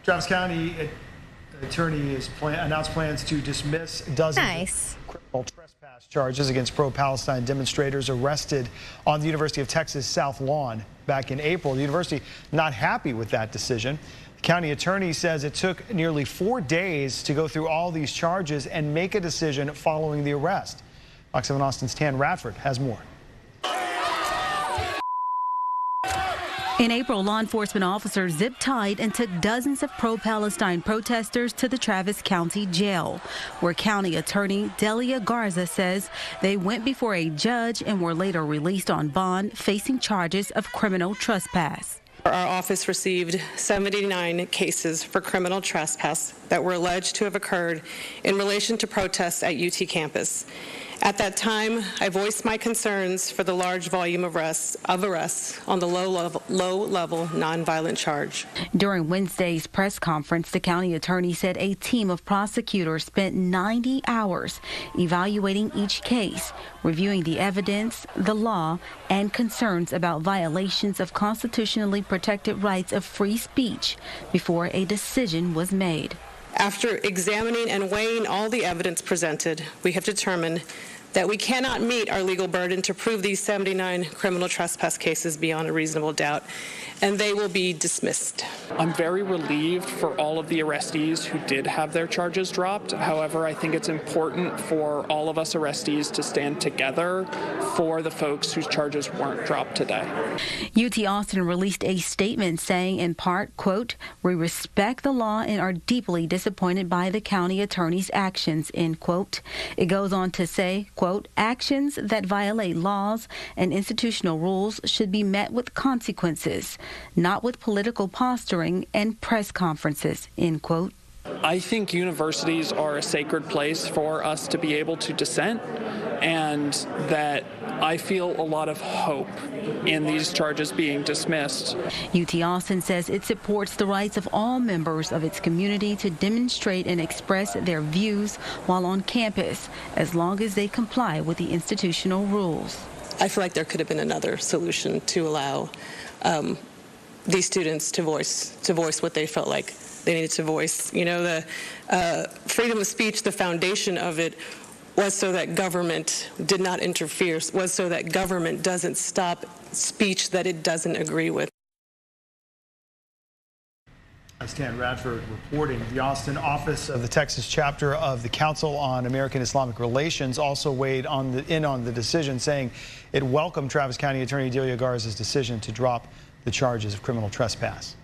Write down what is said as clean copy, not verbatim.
Travis County attorney has announced plans to dismiss dozens of criminal trespass charges against pro-Palestine demonstrators arrested on the University of Texas South Lawn back in April. The university not happy with that decision. The county attorney says it took nearly 4 days to go through all these charges and make a decision following the arrest. Fox 7 Austin's Tan Radford has more. In April, law enforcement officers zip-tied and took dozens of pro-Palestine protesters to the Travis County Jail, where County Attorney Delia Garza says they went before a judge and were later released on bond, facing charges of criminal trespass. Our office received 79 cases for criminal trespass that were alleged to have occurred in relation to protests at UT campus. At that time, I voiced my concerns for the large volume of arrests on the low-level nonviolent charge. During Wednesday's press conference, the county attorney said a team of prosecutors spent 90 hours evaluating each case, reviewing the evidence, the law, and concerns about violations of constitutionally protected rights of free speech before a decision was made. After examining and weighing all the evidence presented, we have determined that we cannot meet our legal burden to prove these 79 criminal trespass cases beyond a reasonable doubt, and they will be dismissed. I'm very relieved for all of the arrestees who did have their charges dropped. However, I think it's important for all of us arrestees to stand together for the folks whose charges weren't dropped today. UT Austin released a statement saying, in part, quote, "We respect the law and are deeply disappointed by the county attorney's actions," end quote. It goes on to say, quote, "Actions that violate laws and institutional rules should be met with consequences, not with political posturing and press conferences," end quote. I think universities are a sacred place for us to be able to dissent, and that I feel a lot of hope in these charges being dismissed. UT Austin says it supports the rights of all members of its community to demonstrate and express their views while on campus, as long as they comply with the institutional rules. I feel like there could have been another solution to allow these students to voice what they felt like they needed to voice. You know, the freedom of speech, the foundation of it was so that government did not interfere, was so that government doesn't stop speech that it doesn't agree with. As Tan Radford reporting, the Austin office of the Texas chapter of the Council on American Islamic Relations also weighed in on the decision, saying it welcomed Travis County Attorney Delia Garza's decision to drop the charges of criminal trespass.